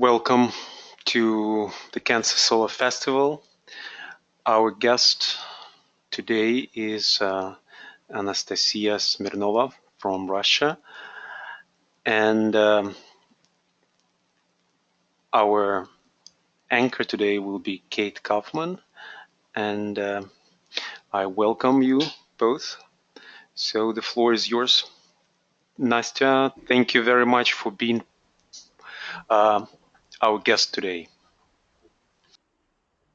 Welcome to the Cancer Solar Festival. Our guest today is Anastasia Smirnova from Russia, and our anchor today will be Kate Kaufman, and I welcome you both. So the floor is yours. Nastya, thank you very much for being our guest today.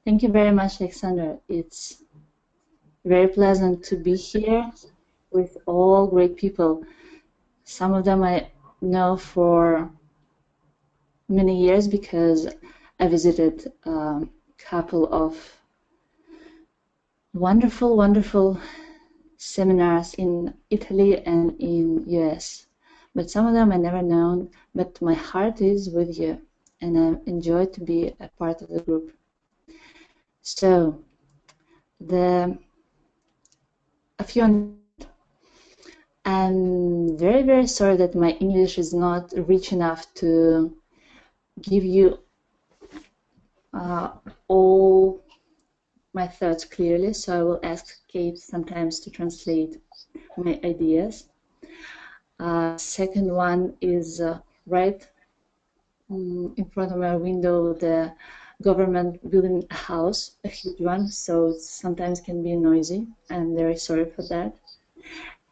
Thank you very much, Alexander. It's very pleasant to be here with all great people. Some of them I know for many years because I visited a couple of wonderful seminars in Italy and in US. But some of them I never known, but my heart is with you and I enjoy to be a part of the group. So, I'm very sorry that my English is not rich enough to give you all my thoughts clearly, so I will ask Kate sometimes to translate my ideas. Second one is right in front of my window, the government building a house, a huge one, so it sometimes can be noisy. I'm very sorry for that.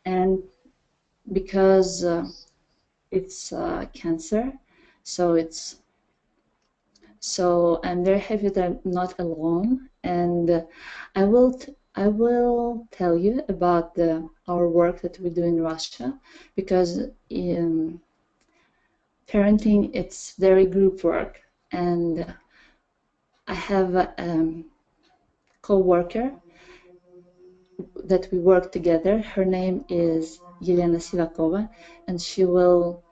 And because it's cancer, so I'm very happy that I'm not alone, and I will tell you about our work that we do in Russia, because in parenting it's very group work, and I have a co-worker that we work together. Her name is Elena Sivakova, and she will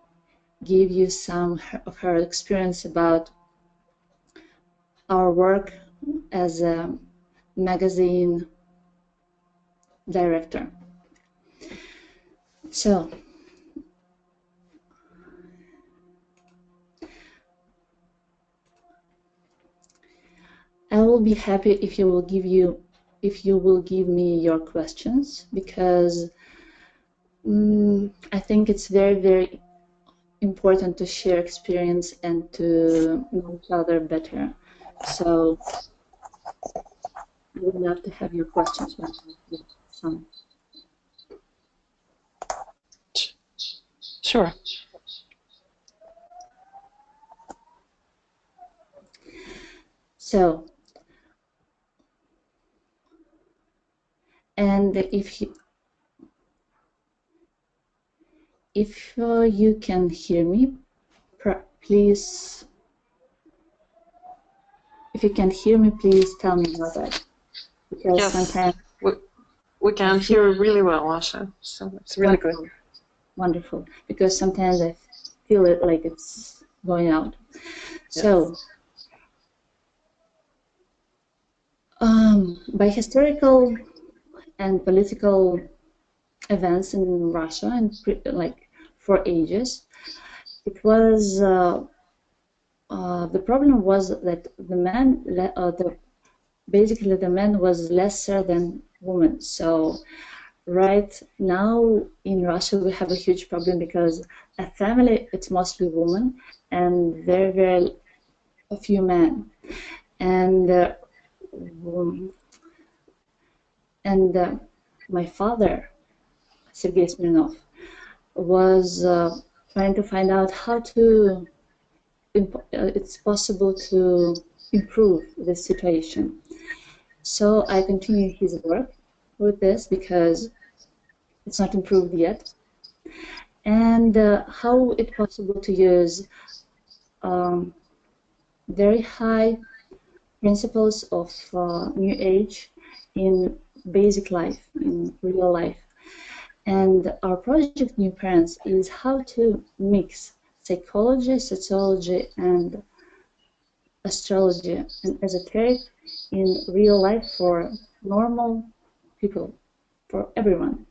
give you some of her experience about our work as a magazine director. So, I will be happy if you will give me your questions, because I think it's very important to share experience and to know each other better. So I would love to have your questions. Sure. So, and if you can hear me, please. If you can hear me, please tell me about that. Because yes, sometimes we can hear really well, Asha. So it's really good. Wonderful. Because sometimes I feel it like it's going out. So, by historical and political events in Russia, and like for ages, it was the problem was that the man, basically the man was lesser than woman. So right now in Russia we have a huge problem because a family it's mostly women and very a few men, and my father, Sergei Smirnov, was trying to find out how to it's possible to improve this situation. So I continue his work with this because it's not improved yet. And how it's possible to use very high principles of New Age in basic life, in real life. And our project New Parents is how to mix psychology, sociology, and astrology and esoteric in real life for normal people, for everyone.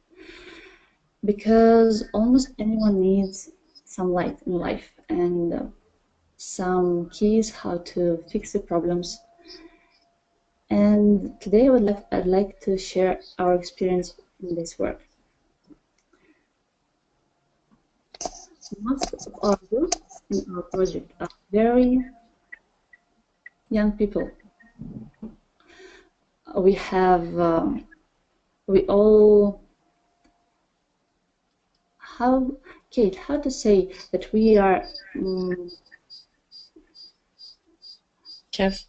Because almost anyone needs some light in life, and some keys how to fix the problems. And today I'd like to share our experience in this work. Most of our group in our project are very young people. We have, we all, Kate, how to say that we are, Yes.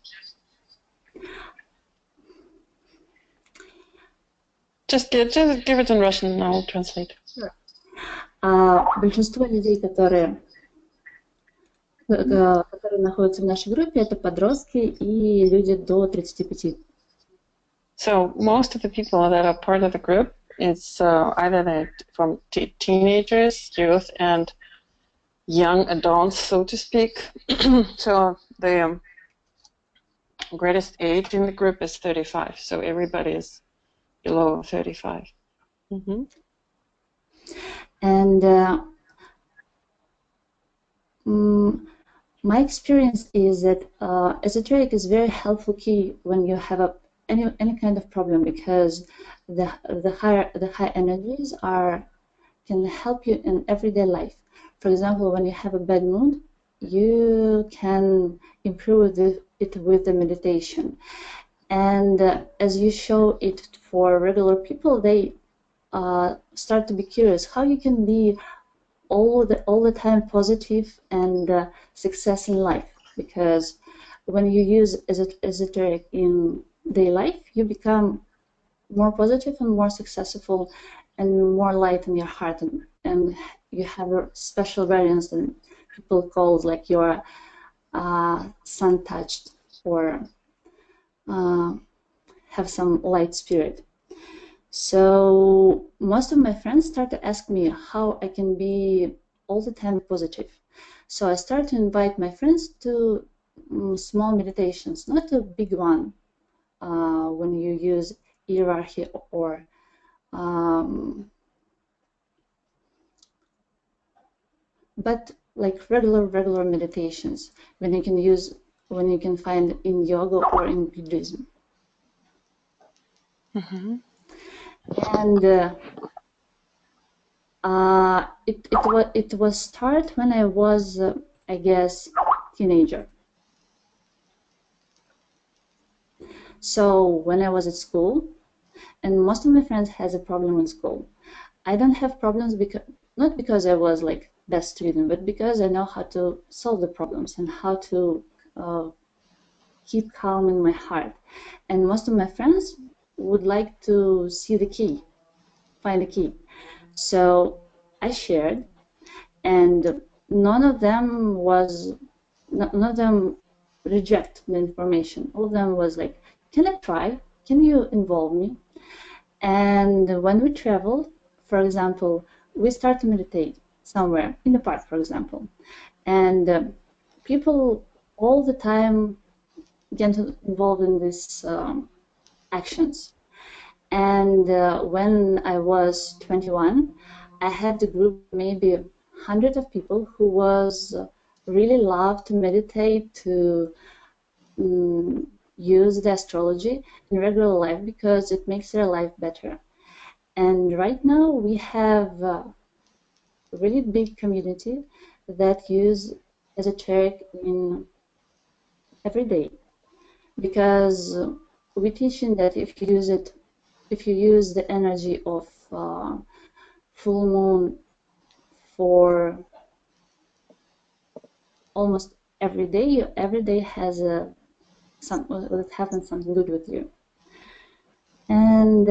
Just give it in Russian and I'll translate. Sure. Большинство людей, которые находятся в нашей группе, это подростки и люди до 35. So most of the people that are part of the group is either from teenagers, youth, and young adults, so to speak. So the greatest age in the group is 35. So everybody is below 35. Mm-hmm. And my experience is that esoteric is very helpful key when you have any kind of problem, because the high energies can help you in everyday life. For example, when you have a bad mood, you can improve it with the meditation. And as you show it for regular people, they start to be curious how you can be all the time positive and success in life. Because when you use esoteric in daily life, you become more positive and more successful and more light in your heart, and you have a special variance that people call like you're sun touched or have some light spirit. So most of my friends start to ask me how I can be all the time positive. So I start to invite my friends to small meditations, not a big one when you use hierarchy or but like regular meditations when you can find in yoga or in Buddhism. Mm-hmm. And it was start when I was I guess teenager. So when I was at school, and most of my friends has a problem in school, I don't have problems not because I was like best student, but because I know how to solve the problems and how to keep calm in my heart. And most of my friends would like to see the key, find the key. So I shared, and none of them reject the information. All of them was like, can I try? Can you involve me? And when we traveled, for example, we start to meditate somewhere in the park, for example, and people all the time get involved in these actions. And when I was 21, I had a group, maybe 100 of people who was really love to meditate, to use the astrology in regular life because it makes their life better. And right now we have a really big community that use esoteric in every day, because we teaching that if you use the energy of full moon for almost every day has it happens something good with you. And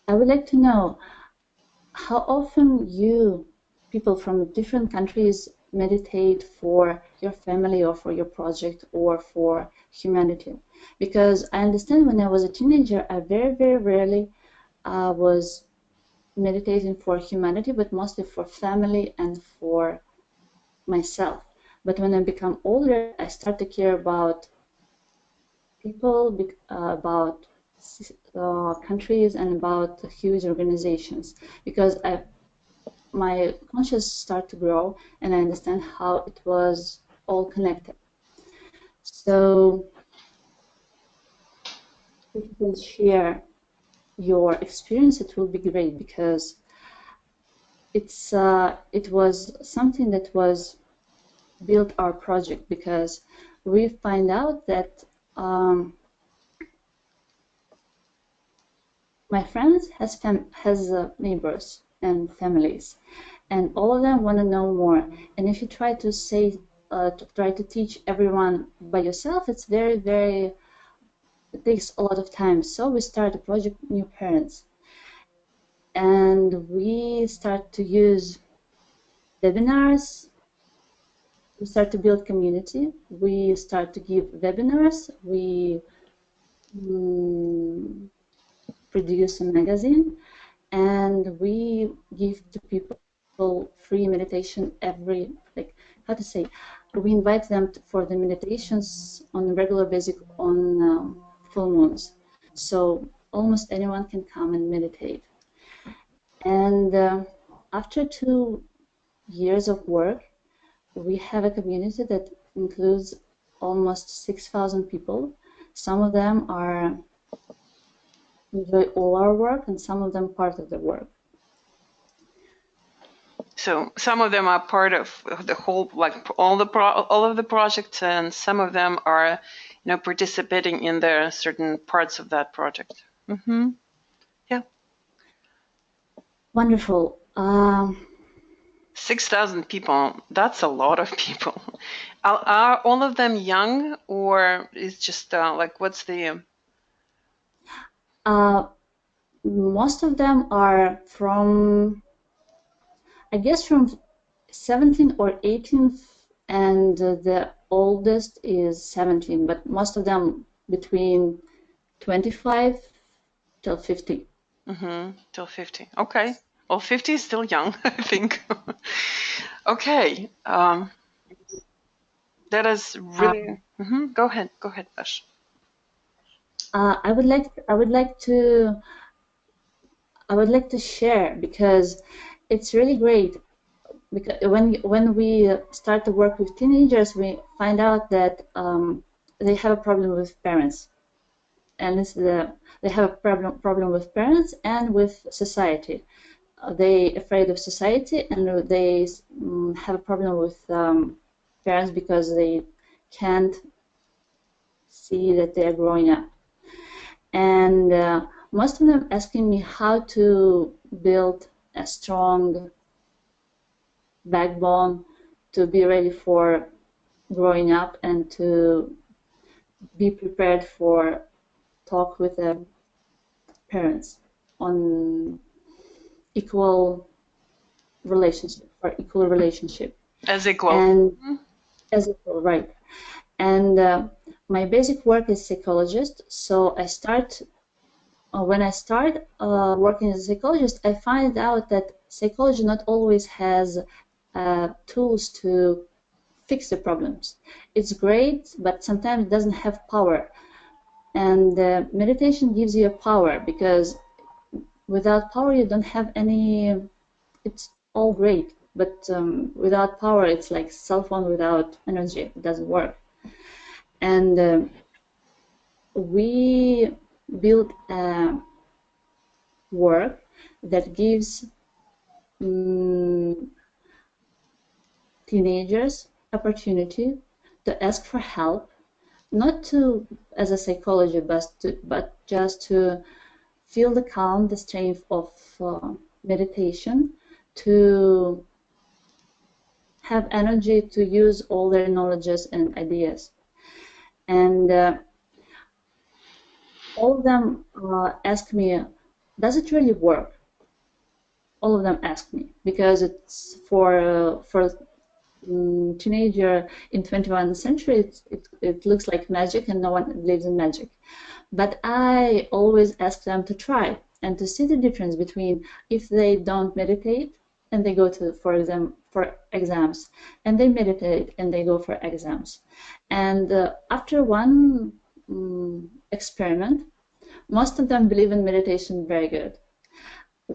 I would like to know how often you people from different countries meditate for your family or for your project or for humanity, because I understand when I was a teenager I very rarely was meditating for humanity, but mostly for family and for myself. But when I become older, I start to care about people, about countries, and about huge organizations, because my consciousness start to grow, and I understand how it was all connected. So if you can share your experience, it will be great, because it was something that was built our project, because we find out that my friends has neighbors and families, and all of them want to know more. And if you try to teach everyone by yourself, it's very, very, it takes a lot of time. So we start a project, New Parents, and we start to use webinars. We start to build community. We start to give webinars. We produce a magazine, and we give to people free meditation every, like, how to say, we invite them for the meditations on a regular basis on full moons. So almost anyone can come and meditate. And after 2 years of work, we have a community that includes almost 6,000 people. Some of them enjoy all our work, and some of them part of the work. So some of them are part of the whole, like all of the projects, and some of them are, participating in the certain parts of that project. Mm-hmm. Yeah. Wonderful. 6,000 people. That's a lot of people. Are all of them young, or is just like, what's the? Most of them are from, I guess, from 17 or 18, and the oldest is 17, but most of them between 25 till 50. Mm-hmm. Till 50. Okay. Well, 50 is still young, I think. Okay. That is really. Go ahead, Ash. I would like to share, because it's really great. Because when we start to work with teenagers, we find out that they have a problem with parents, and they have a problem with parents and with society. They afraid of society, and they have a problem with parents because they can't see that they are growing up. And most of them asking me how to build a strong backbone to be ready for growing up and to be prepared for talk with their parents on equal relationship, for equal relationship. As equal. And as equal, right. And my basic work is psychologist, so I start when I start working as a psychologist, I find out that psychology not always has tools to fix the problems. It's great, but sometimes it doesn't have power. And meditation gives you a power, because without power you don't have any. It's all great, but without power it's like cell phone without energy. It doesn't work. And we built a work that gives teenagers opportunity to ask for help, not to as a psychologist, but just to feel the calm, the strength of meditation, to have energy to use all their knowledges and ideas. And all of them ask me, does it really work? All of them ask me, because it's for teenager in 21st century, it looks like magic, and no one believes in magic. But I always ask them to try and to see the difference between if they don't meditate and they go to for exams, and they meditate and they go for exams. And after one experiment, most of them believe in meditation very good.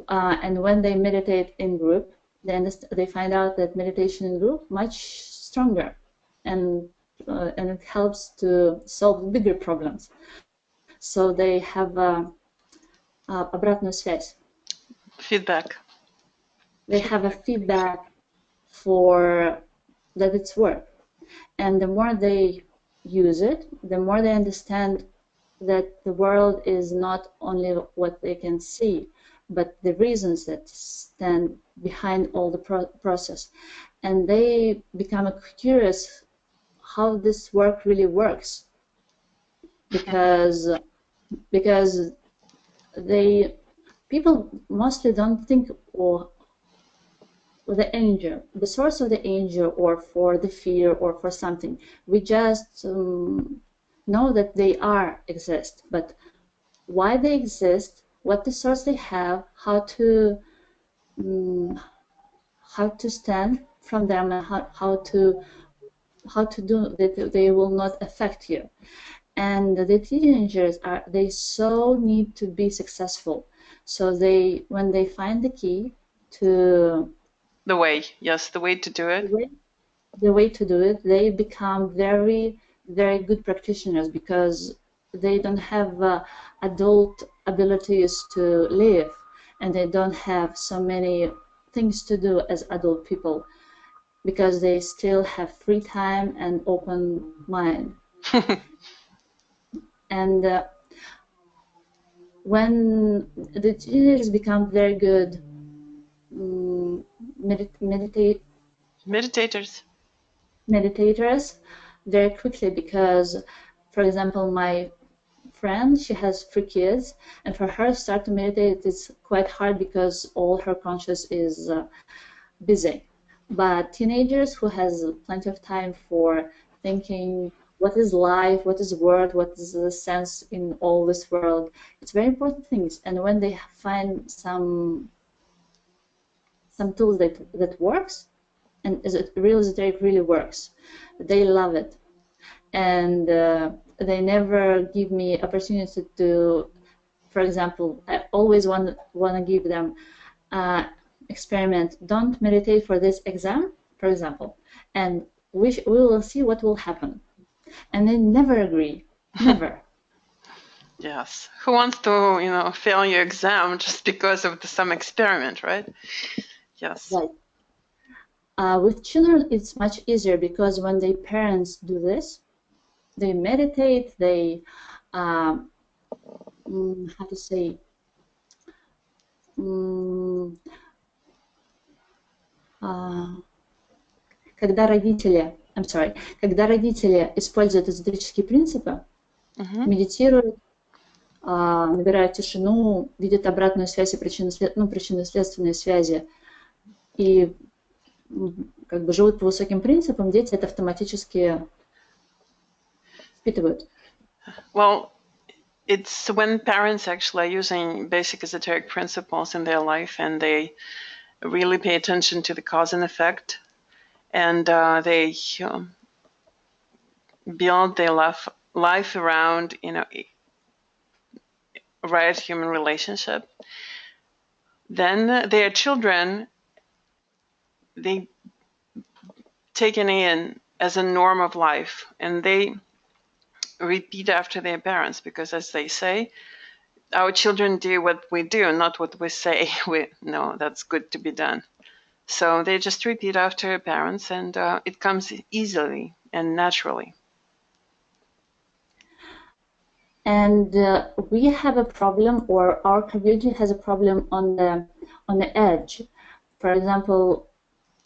And when they meditate in group, then they find out that meditation in group much stronger, and it helps to solve bigger problems. So they have обратную связь. Feedback. They have a feedback for that it's work. And the more they use it, the more they understand that the world is not only what they can see, but the reasons that stand behind all the process. And they become curious how this work really works, because people mostly don't think or the anger, the source of the anger, or for the fear, or for something. We just know that they exist, but why they exist, what the source they have, how to stand from them, and how to do that they will not affect you. And the teenagers they so need to be successful, so when they find the key to the way to do it, the way to do it, they become very, very good practitioners, because they don't have adult abilities to live, and they don't have so many things to do as adult people, because they still have free time and open mind. And when the teenagers become very good meditators very quickly, because, for example, my friend, she has 3 kids, and for her to start to meditate, it's quite hard because all her conscious is busy. But teenagers who has plenty of time for thinking, what is life, what is world, what is the sense in all this world, it's very important things. And when they find some tools that works, and real esoteric really works, they love it. And they never give me opportunity to, for example, I always want to give them experiment. Don't meditate for this exam, for example, and we will see what will happen. And they never agree, never. Yes. Who wants to, fail your exam just because of some experiment, right? Yes. Right. With children, it's much easier, because when their parents do this, they meditate, they, how to say, когда родители используют эзотерические принципы, медитируют, набирают тишину, видят обратную связь и причинно-следственные связи, и как бы живут по высоким принципам, дети это автоматически впитывают. Well, it's when parents actually are using basic esoteric principles in their life, and they really pay attention to the cause and effect, and they build their life around right human relationship. Then their children, they taken in as a norm of life, and they repeat after their parents, because, as they say, our children do what we do, not what we say. We know that's good to be done. So they just repeat after parents, and it comes easily and naturally. And we have a problem, or our community has a problem on the edge. For example,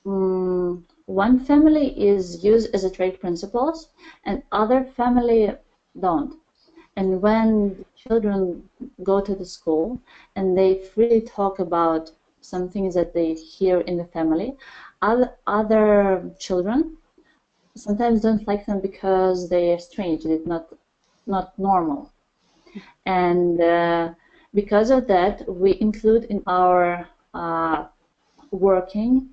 one family use esoteric principles, and other family don't. And when the children go to the school and they freely talk about some things that they hear in the family, other children sometimes don't like them because they are strange, they're not normal. And because of that, we include in our working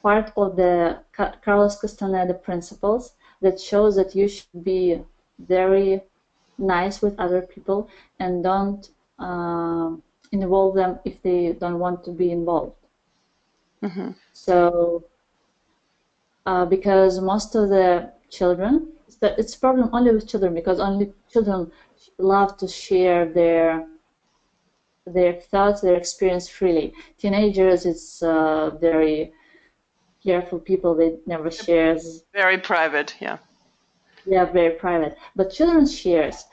part of the Carlos Castaneda principles that shows that you should be very nice with other people and don't involve them if they don't want to be involved. So because most of the children. It's a problem only with children because only children love to share their thoughts, their experience freely. Teenagers, it's very careful people. They never shares. Very private, yeah. Yeah, very private. But children shares,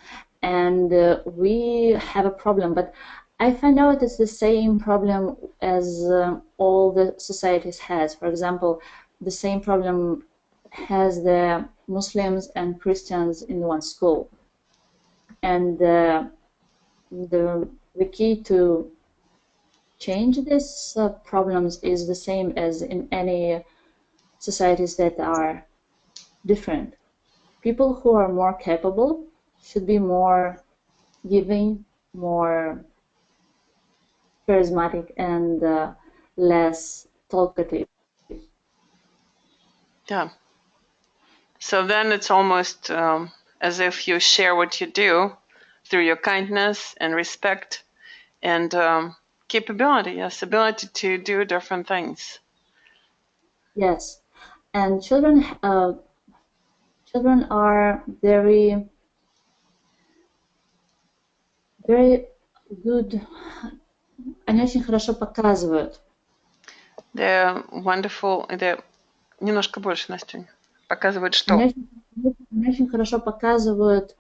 and we have a problem. But I find out it's the same problem as all the societies has. For example, the same problem has the Muslims and Christians in one school, and the key to change these problems is the same as in any societies that are different. People who are more capable should be more giving, more charismatic, and less talkative. Yeah. So then it's almost as if you share what you do through your kindness and respect and capability, yes, ability to do different things. Yes, and children are very good. Они очень хорошо показывают. They're wonderful. They're немножко больше, Настя. Показывают что? Они очень хорошо показывают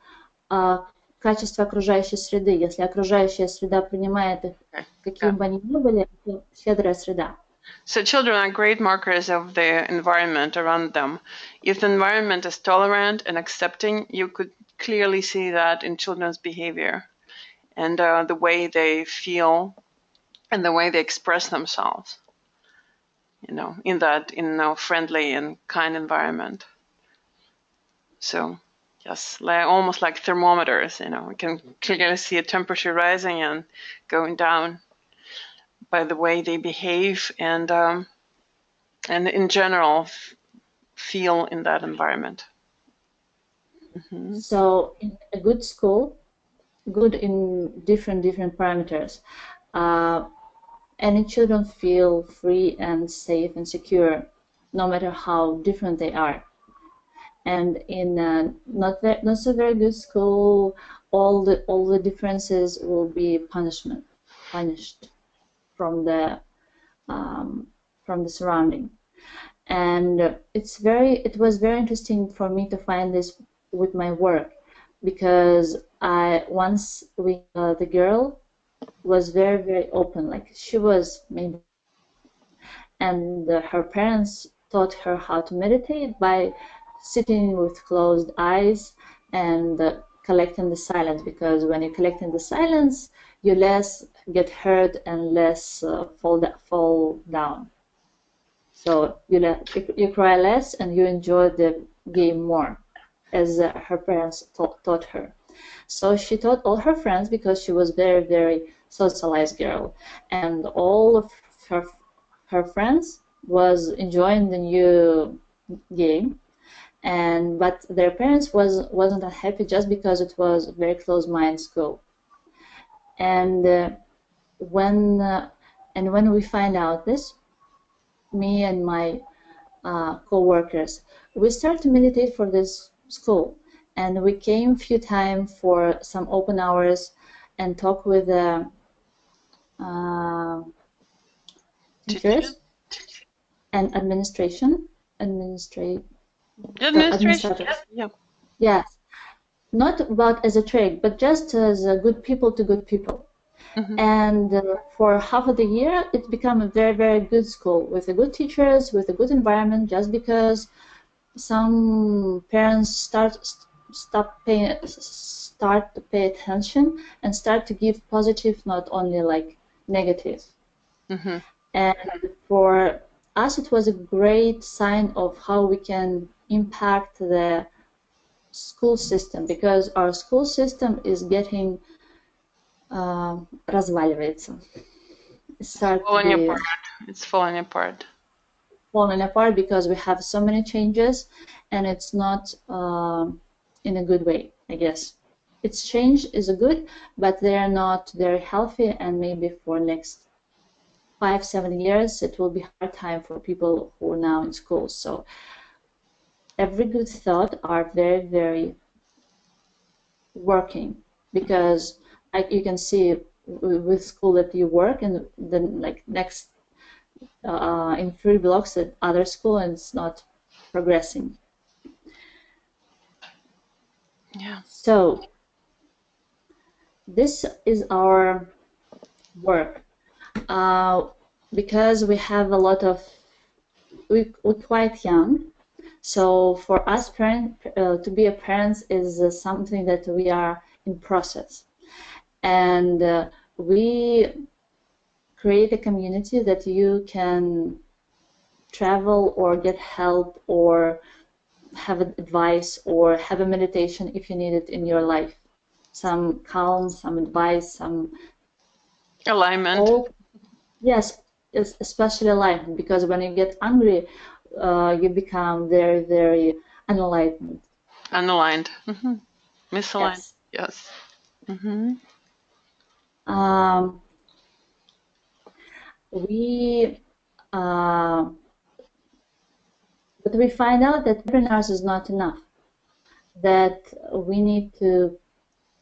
качество окружающей среды. Если окружающая среда принимает их, какими бы они ни были, это щедрая среда. So children are great markers of the environment around them. If the environment is tolerant and accepting, you could clearly see that in children's behavior and the way they feel and the way they express themselves, you know, in a friendly and kind environment. So yes, almost like thermometers, you know, we can clearly see a temperature rising and going down by the way they behave and in general feel in that environment. Mm-hmm. So in a good school, good in different parameters, any children feel free and safe and secure, no matter how different they are. And in a not so very good school, all the differences will be punished from the surrounding. And it was very interesting for me to find this with my work, because the girl was very open, like she was maybe, and her parents taught her how to meditate by sitting with closed eyes and collecting the silence, because when you're collecting the silence, you less get hurt and less fall down. So you cry less and you enjoy the game more, as her parents taught her. So she taught all her friends, because she was very socialized girl, and all of her friends was enjoying the new game, but their parents wasn't unhappy just because it was a very close-minded school. And when we find out this, me and my co-workers, we started to meditate for this school, and we came a few times for some open hours and talk with teachers and administrators. Yeah. Yes, not about as a trade, but just as good people to good people. Mm-hmm. And for half of the year, it became a very good school with the good teachers, with a good environment. Just because some parents start to pay attention and start to give positive, not only like negative. Mm-hmm. And for us, it was a great sign of how we can impact the school system, because our school system is getting разваливается. It's falling apart. Falling apart because we have so many changes, and it's not in a good way, I guess. Its change is good, but they are not very healthy, and maybe for next 5-7 years it will be hard time for people who are now in school. So every good thought are very, very working, because you can see with school that you work, and then like next in 3 blocks at other school, and it's not progressing. Yeah. So this is our work, because we have a lot of, we're quite young. So for us, to be a parent is something that we are in process, and we create a community that you can travel or get help or have advice or have a meditation if you need it in your life. Some calm, some advice, some Alignment. Yes, especially alignment, because when you get angry, you become very, very unenlightened. Unaligned. Mm-hmm. Misaligned. Yes. Yes. Mm-hmm. We but we find out that webinars is not enough. That we need to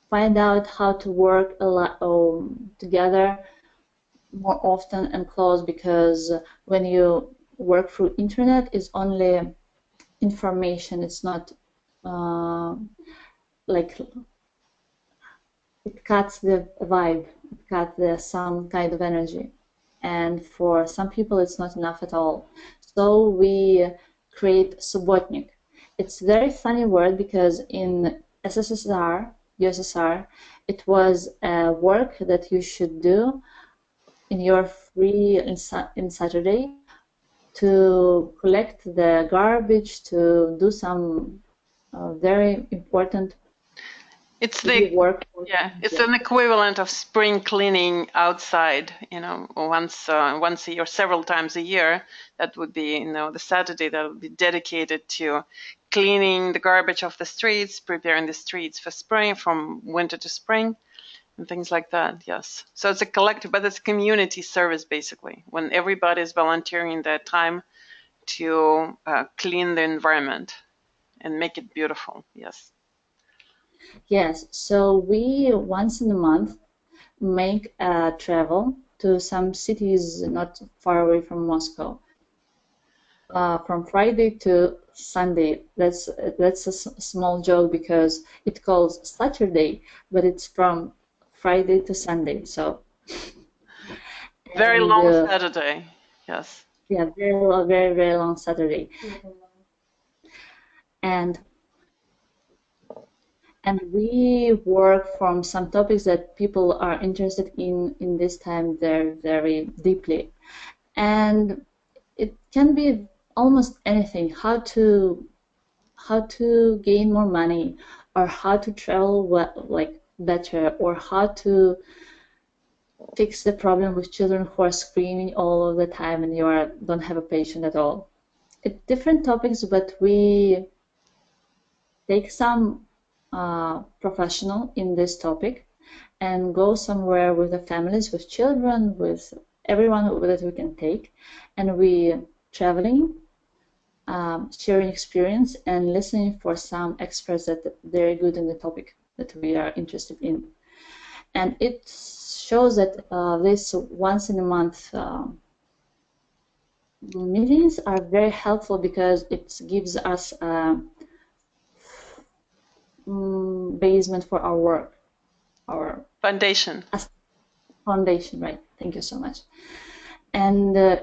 find out how to work a lot together more often and close, because when you work through internet, it's only information. It's not like it cuts the vibe, it cuts some kind of energy. And for some people, it's not enough at all. So we create subotnik. It's a very funny word, because in SSSR, USSR, it was a work that you should do in your free in Saturday, to collect the garbage, to do some very important It's the work. it's an equivalent of spring cleaning outside. Once a year, several times a year. That would be the Saturday that would be dedicated to cleaning the garbage off the streets, preparing the streets for spring, from winter to spring, and things like that. Yes. So it's a collective, but it's community service basically, when everybody is volunteering their time to clean the environment and make it beautiful. Yes. Yes, so we once in a month make a travel to some cities not far away from Moscow. From Friday to Sunday. That's a small joke, because it calls Saturday, but it's from Friday to Sunday. So Very and long Saturday. Yes. yeah, very very very long Saturday. And we work from some topics that people are interested in this time very deeply. And it can be almost anything: how to gain more money, or how to travel better, or how to fix the problem with children who are screaming all of the time and don't have a patient at all. It's different topics, but we take some professional in this topic and go somewhere with the families, with children, with everyone that we can take, and we traveling, sharing experience, and listening for some experts that are very good in the topic that we are interested in. And it shows that this once in a month meetings are very helpful, because it gives us a basement for our work, our foundation. Foundation, right? Thank you so much. And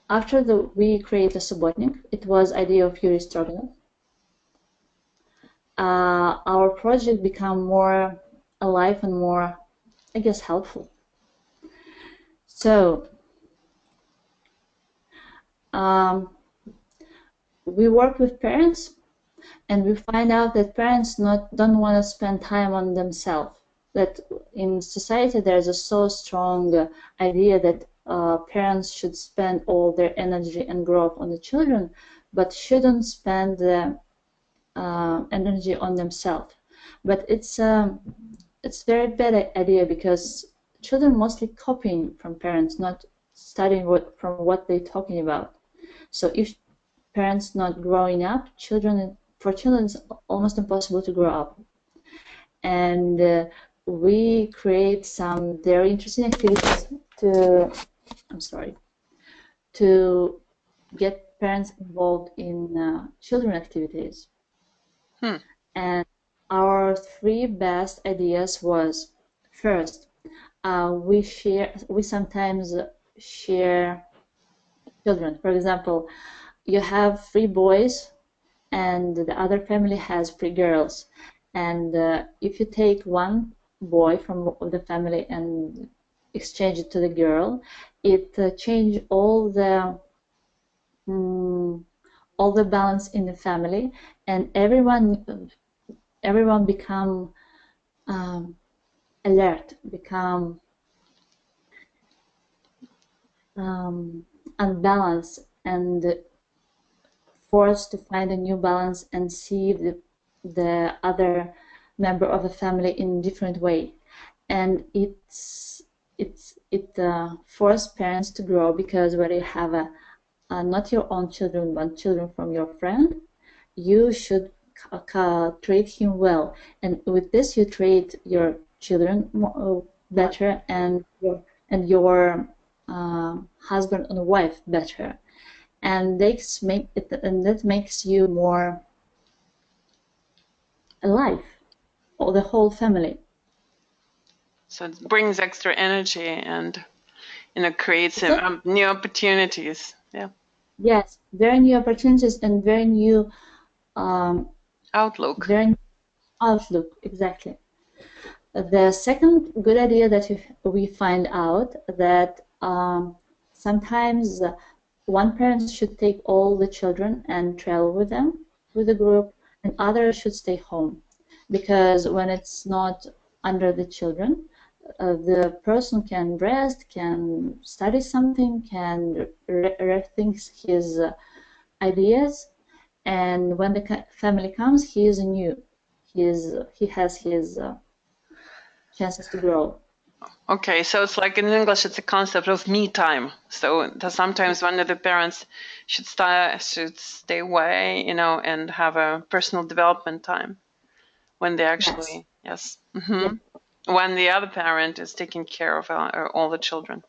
after we create a subotnik, it was idea of Yuri Stroganov. Our project become more alive and more, I guess, helpful. So we work with parents, and we find out that parents don't want to spend time on themselves. That in society there's a so strong idea that parents should spend all their energy and growth on the children, but shouldn't spend the energy on themselves. But it's very bad idea, because children mostly copying from parents, not studying from what they're talking about. So if parents not growing up, for children it's almost impossible to grow up. And we create some very interesting activities to get parents involved in children activities. And our three best ideas was, first, we sometimes share children. For example, you have three boys and the other family has three girls. And if you take one boy from the family and exchange it to the girl, it changes all the balance in the family, and everyone become alert, become unbalanced, and forced to find a new balance and see the other member of the family in a different way. And it forces parents to grow, because when you have not your own children but children from your friend, you should treat him well, and with this you treat your children better, and your husband and wife better, and that makes you more alive, or the whole family. So it brings extra energy and creates new opportunities. Yeah. Yes, very new opportunities and very new outlook. Outlook, exactly. The second good idea that we find out that sometimes one parent should take all the children and travel with them, with the group, and others should stay home, because when it's not under the children, the person can rest, can study something, can rethink his ideas, and when the family comes, he is new. He has his chances to grow. Okay, so it's like in English, it's a concept of me time. So sometimes one of the parents should stay away, and have a personal development time when they actually yes. When the other parent is taking care of all the children.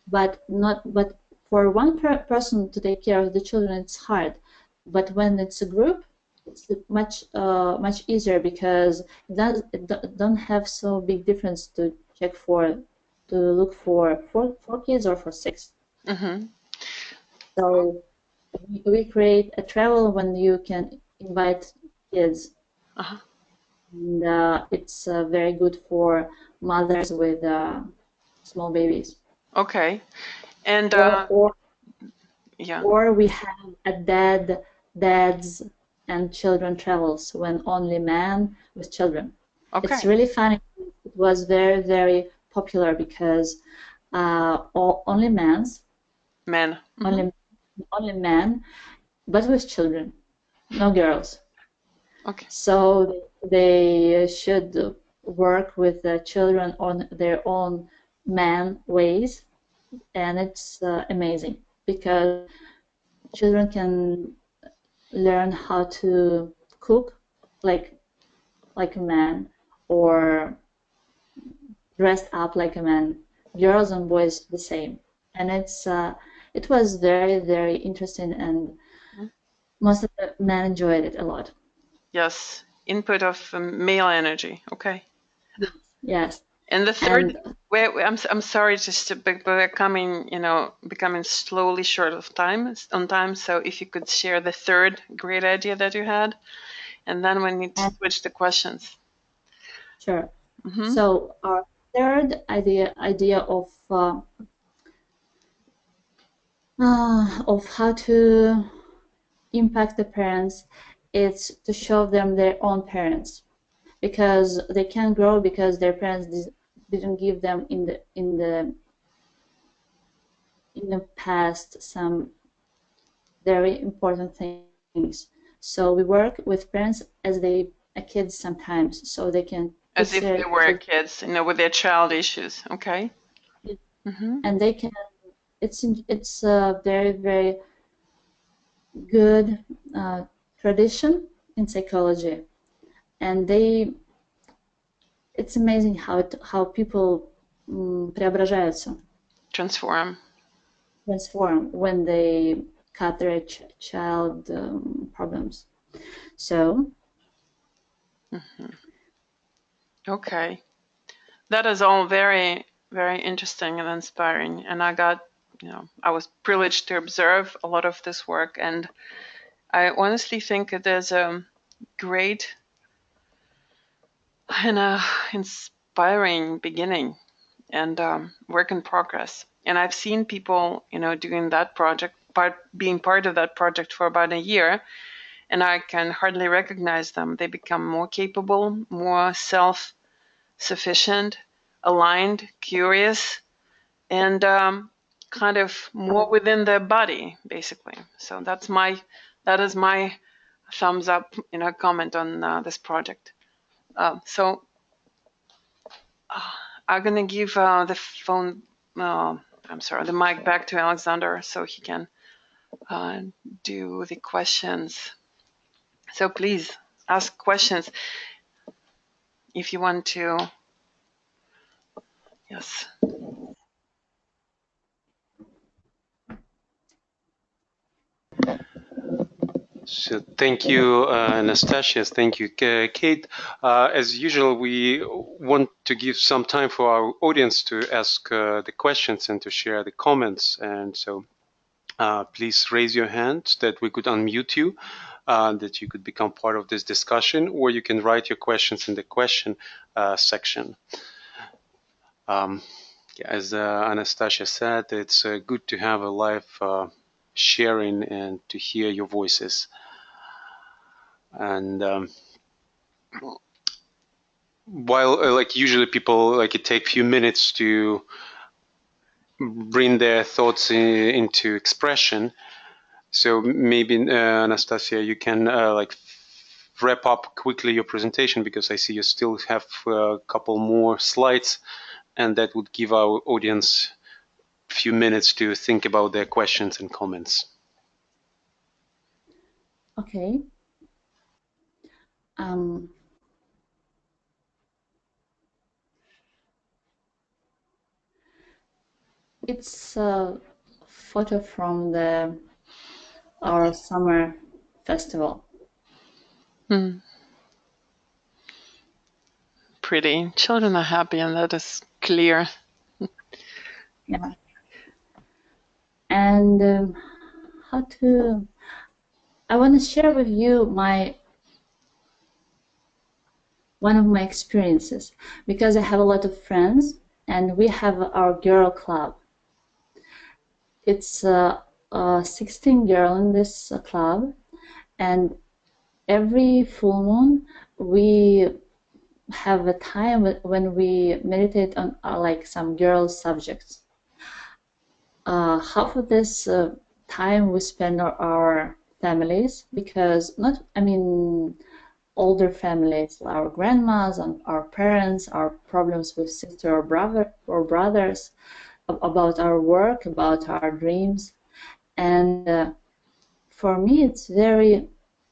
But for one person to take care of the children, it's hard. But when it's a group, it's much easier, because it don't have so big difference to look for four kids or for 6. So we create a travel when you can invite kids, and it's very good for mothers with small babies. Okay, and or we have a dads and children travels, when only man with children. Okay. It's really funny. It was very, very popular, because only men, only men, but with children, no girls. Okay. So they should work with the children on their own man ways, and it's amazing, because children can learn how to cook like a man, or dress up like a man. Girls and boys the same, and it was very, very interesting, and most of the men enjoyed it a lot. Yes, input of male energy. Okay. Yes. And the third, I'm sorry, just becoming slowly short of time. So if you could share the third great idea that you had, and then we need to switch the questions. Sure. So our third idea of how to impact the parents is to show them their own parents, because they can grow because their parents didn't give them in the past some very important things. So we work with parents as they are kids sometimes, so they can as if they were kids, with their child issues. Okay. And they can. It's very, very good tradition in psychology, and it's amazing how people преображаются, Transform. when they cut their child problems. So. Okay. That is all very, very interesting and inspiring. And I was privileged to observe a lot of this work. And I honestly think it is a great and inspiring beginning and work in progress. And I've seen people, doing that project, being part of that project for about a year, and I can hardly recognize them. They become more capable, more self-sufficient, aligned, curious, and kind of more within their body, basically. So that is my thumbs up, comment on this project. So I'm gonna give the mic back to Alexander so he can do the questions. So please ask questions if you want to. Yes. So thank you, Anastasia. Thank you, Kate. As usual, we want to give some time for our audience to ask the questions and to share the comments. And so please raise your hand that we could unmute you, that you could become part of this discussion, or you can write your questions in the question section. As Anastasia said, it's good to have a live sharing and to hear your voices. And while like usually people like it take a few minutes to bring their thoughts into expression, so maybe Anastasia, you can like wrap up quickly your presentation, because I see you still have a couple more slides, and that would give our audience a few minutes to think about their questions and comments. Okay. It's a photo from our summer festival. Pretty. Children are happy, and that is clear. Yeah. And I want to share with you one of my experiences, because I have a lot of friends, and we have our girl club. It's 16 girls in this club, and every full moon we have a time when we meditate on like some girl subjects. Half of this time we spend on our families, because older families, our grandmas and our parents, our problems with sister or brothers, about our work, about our dreams. And for me, it's very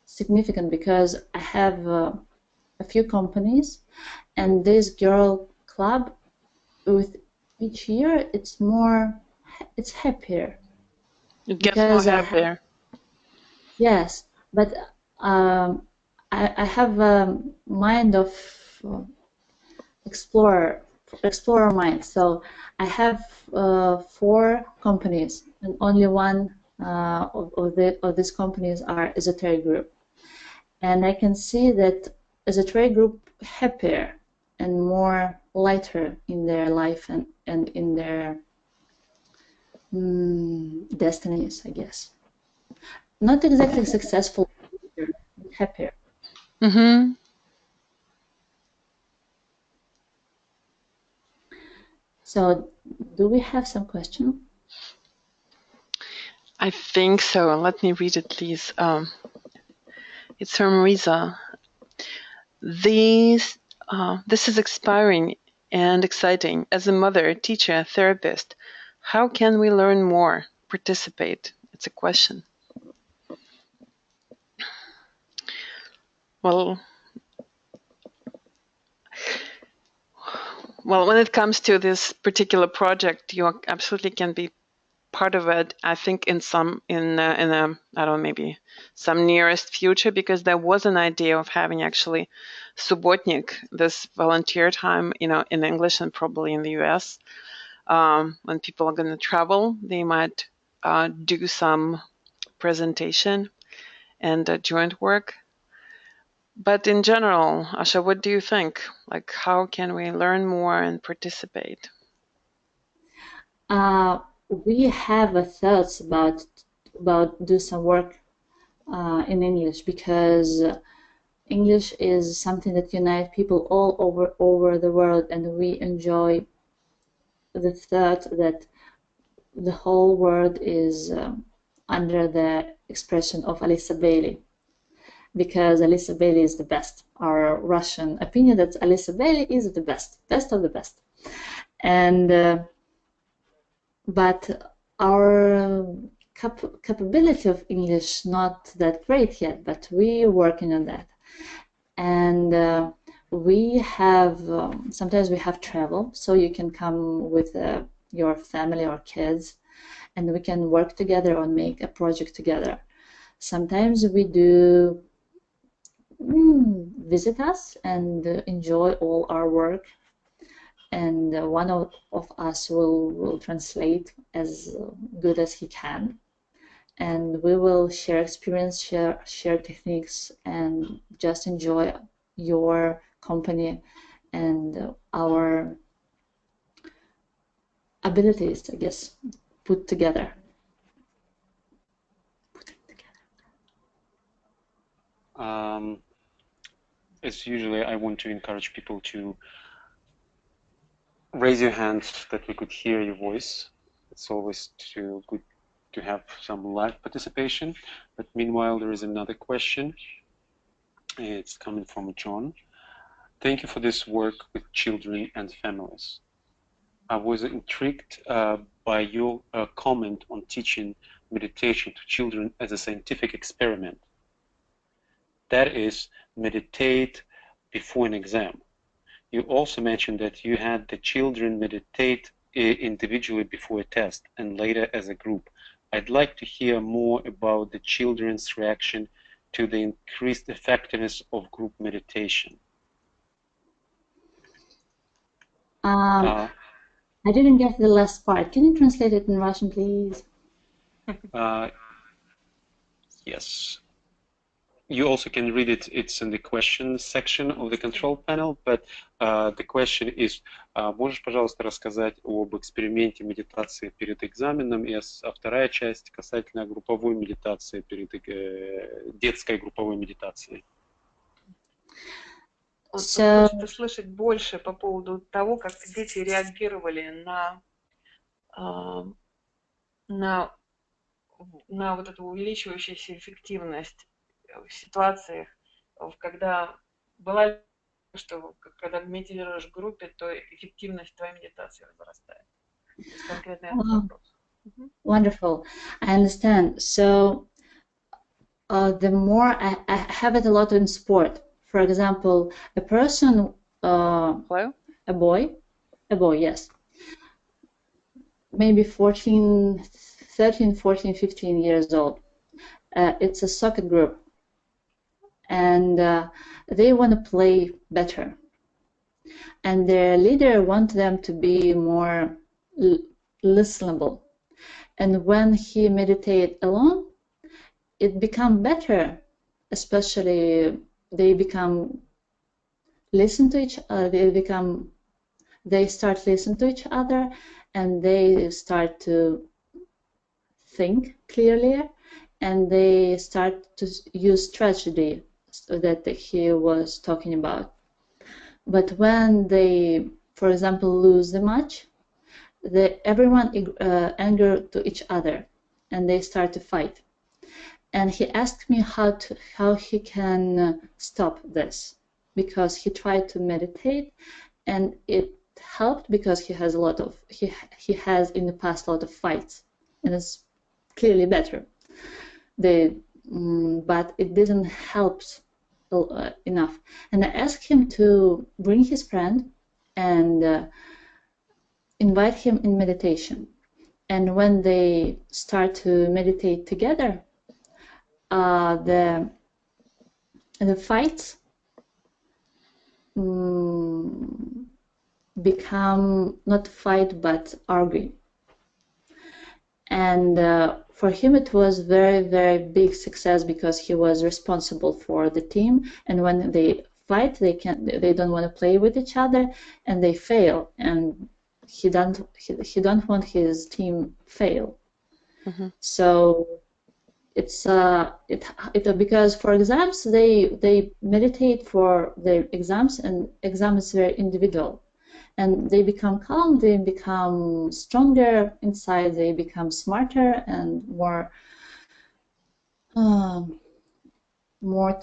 significant, because I have a few companies, and this girl club, with each year, it's happier. It gets more happier. Yes, but I have a mind of explorer mind. So I have 4 companies, and only one of these companies are esoteric group, and I can see that esoteric group happier and more lighter in their life and in their destinies, I guess. Not exactly successful, but happier. Mm-hmm. So, do we have some question? I think so. Let me read it, please. It's from Riza. This is inspiring and exciting. As a mother, teacher, therapist, how can we learn more, participate? It's a question. Well, when it comes to this particular project, you absolutely can be part of it. I think in a I don't know, maybe some nearest future, because there was an idea of having actually subotnik, this volunteer time, in English and probably in the US. When people are going to travel, they might do some presentation and joint work. But in general, Asha, what do you think? Like, how can we learn more and participate? We have a thoughts about do some work in English, because English is something that unites people all over the world, and we enjoy the thought that the whole world is under the expression of Alisa Bailey, because Alisa Bailey is the best. Our Russian opinion that Alisa Bailey is the best of the best. And but our capability of English not that great yet, but we're working on that. And we have sometimes we have travel, so you can come with your family or kids, and we can work together or make a project together. Sometimes we do visit us and enjoy all our work, and one of us will translate as good as he can, and we will share experience, share techniques, and just enjoy your company and our abilities, I guess, put together. As usually, I want to encourage people to raise your hands that we could hear your voice. It's always good to have some live participation. But meanwhile, there is another question. It's coming from John. Thank you for this work with children and families. I was intrigued by your comment on teaching meditation to children as a scientific experiment. That is, meditate before an exam. You also mentioned that you had the children meditate individually before a test and later as a group. I'd like to hear more about the children's reaction to the increased effectiveness of group meditation. I didn't get the last part. Can you translate it in Russian, please? Yes. You also can read it. It's in the question section of the control panel, but the question is, можешь, пожалуйста, рассказать об эксперименте медитации перед экзаменом, и вторая часть касательно групповой медитации, детской групповой медитации. Он хочет услышать больше по поводу того, как дети реагировали на вот эту увеличивающуюся эффективность в ситуациях, когда когда медитируешь в группе, то эффективность твоей медитации возрастает. Конкретный вопрос. Wonderful. I understand. So the more I have it a lot in sport. For example, a person, Hello? a boy, yes, maybe 13, 14, 15 years old. It's a soccer group, and they want to play better. And their leader wants them to be more listenable. And when he meditates alone, it becomes better, especially they become listen to each other, they start listening to each other, and they start to think clearly, and they start to use strategy that he was talking about. But when they, for example, lose the match, everyone anger to each other, and they start to fight. And he asked me how he can stop this, because he tried to meditate, and it helped because he has he has in the past a lot of fights, and it's clearly better. But it didn't help enough. And I asked him to bring his friend and invite him in meditation. And when they start to meditate together, the fights become not fight but argue. And for him it was very, very big success because he was responsible for the team. And when they fight, they don't want to play with each other, and they fail. And he don't want his team fail. Mm-hmm. So it's because for exams they meditate for their exams, and exam is very individual. And they become calm, they become stronger inside, they become smarter and more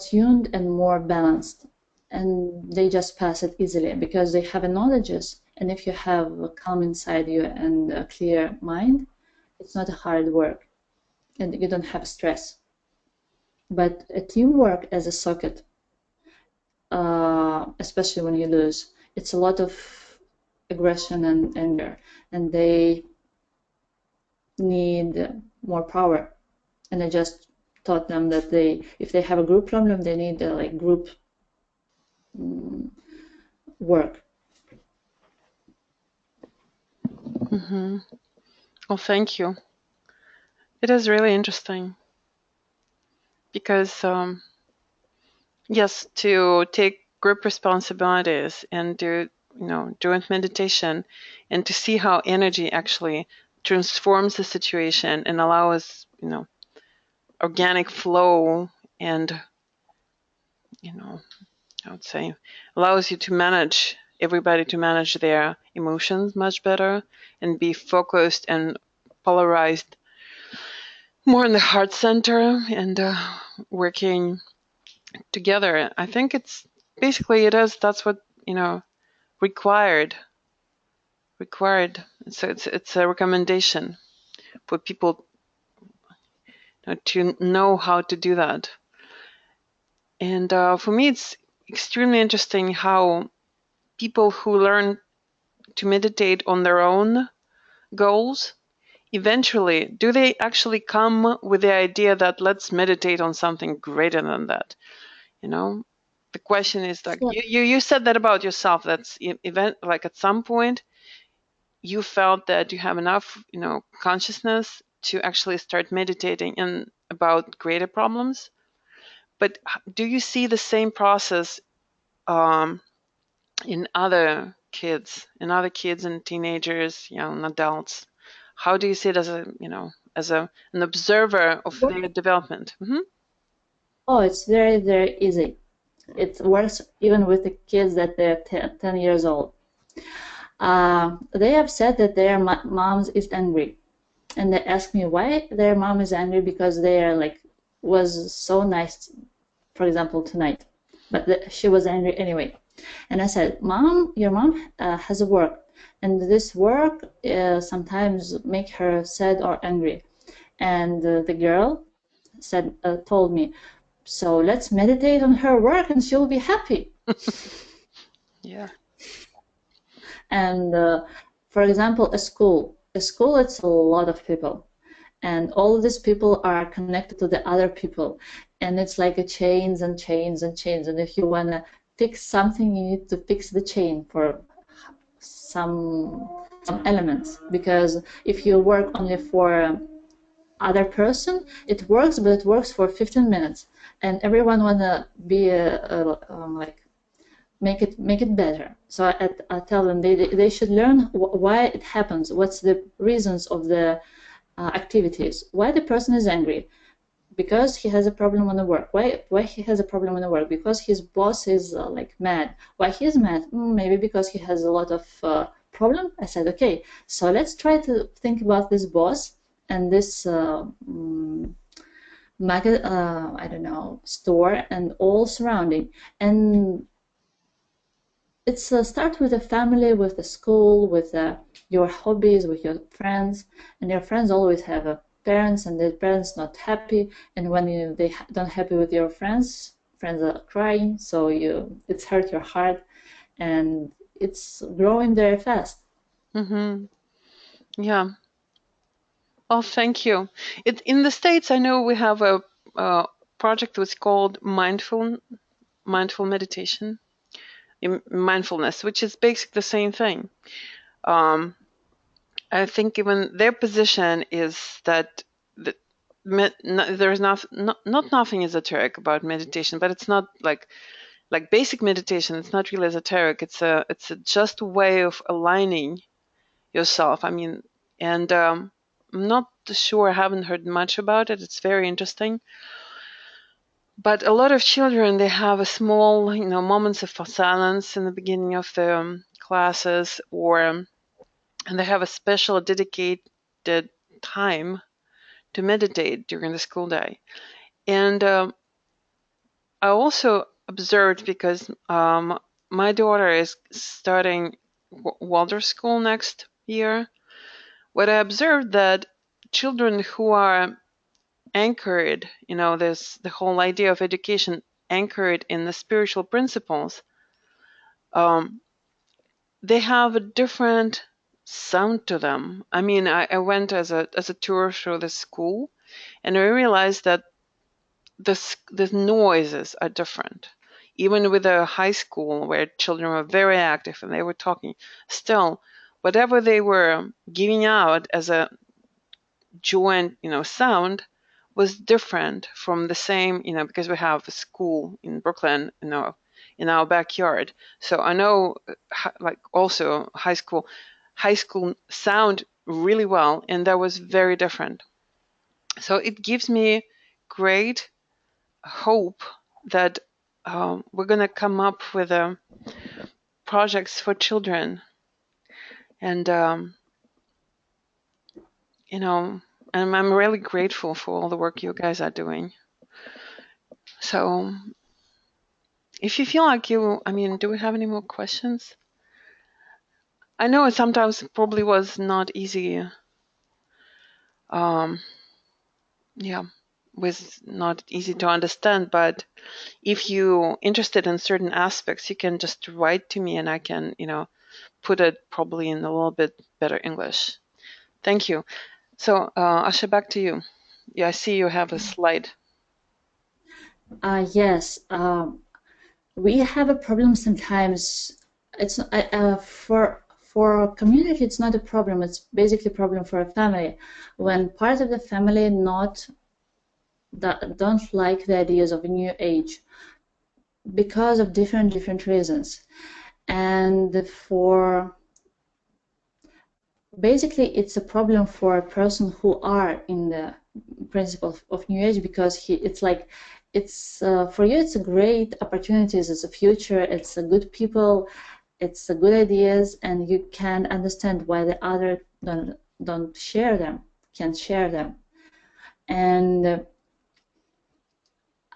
tuned and more balanced. And they just pass it easily because they have a knowledges. And if you have a calm inside you and a clear mind, it's not a hard work and you don't have stress. But a teamwork as a socket, especially when you lose, it's a lot of aggression and anger, and they need more power. And I just taught them that if they have a group problem, they need like group work. Mm-hmm. Well, thank you. It is really interesting because yes, to take group responsibilities and do joint meditation, and to see how energy actually transforms the situation and allows organic flow, and I would say allows you to manage everybody to manage their emotions much better and be focused and polarized more in the heart center and working together. I think it's basically that's what required. So it's a recommendation for people to know how to do that. And for me, it's extremely interesting how people who learn to meditate on their own goals, eventually, do they actually come with the idea that let's meditate on something greater than that? The question is like, you said that about yourself. That's like at some point you felt that you have enough, consciousness to actually start meditating and about greater problems. But do you see the same process in other kids and teenagers, young adults? How do you see it as an observer of their development? Mm-hmm. Oh, it's very, very easy. It works even with the kids that they're 10 years old. They have said that their moms is angry, and they ask me why their mom is angry, because they are was so nice, for example, tonight, but she was angry anyway. And I said, Mom, your mom has a work, and this work sometimes make her sad or angry. And the girl told me, so let's meditate on her work and she'll be happy. Yeah. And for example, a school, it's a lot of people, and all of these people are connected to the other people, and it's like a chains and chains and chains. And if you want to fix something, you need to fix the chain for some elements, because if you work only for other person, it works, but it works for 15 minutes, and everyone want to be make it better. So I tell them they should learn why it happens, what's the reasons of the activities, why the person is angry, because he has a problem on the work. Why he has a problem on the work? Because his boss is mad. Why he is mad? Maybe because he has a lot of problem. I said, okay, so let's try to think about this boss and this market, I don't know, store and all surrounding. And it's start with a family, with a school, with your hobbies, with your friends. And your friends always have parents, and their parents not happy. And when they don't happy with your friends, friends are crying, so it's hurt your heart, and it's growing very fast. Yeah. Oh, thank you. In the States, I know we have a project that's called mindful meditation, mindfulness, which is basically the same thing. I think even their position is that there's not nothing esoteric about meditation, but it's not like basic meditation. It's not really esoteric. It's a just a way of aligning yourself. I mean, and I'm not sure. I haven't heard much about it. It's very interesting. But a lot of children, they have a small, moments of silence in the beginning of the classes, and they have a special dedicated time to meditate during the school day. And I also observed, because my daughter is starting Waldorf school next year, what I observed that children who are anchored, there's the whole idea of education anchored in the spiritual principles, they have a different sound to them. I mean, I went as a tour through the school, and I realized that the noises are different. Even with a high school where children were very active and they were talking, still, whatever they were giving out as a joint, sound was different from the same, because we have a school in Brooklyn, in our backyard. So I know, like, also high school sound really well, and that was very different. So it gives me great hope that we're going to come up with projects for children, and and I'm really grateful for all the work you guys are doing. So if you feel like do we have any more questions? I know it sometimes probably was not easy, was not easy to understand, but if you're interested in certain aspects, you can just write to me and I can, put it probably in a little bit better English. Thank you. So, Asha, back to you. Yeah, I see you have a slide. Yes, we have a problem sometimes. It's for a community, it's not a problem. It's basically a problem for a family when part of the family don't like the ideas of a new age because of different reasons, and for basically it's a problem for a person who are in the principle of new age, because it's like for you it's a great opportunities, it's a future, it's a good people, it's a good ideas, and you can understand why the other don't share them, can't share them. And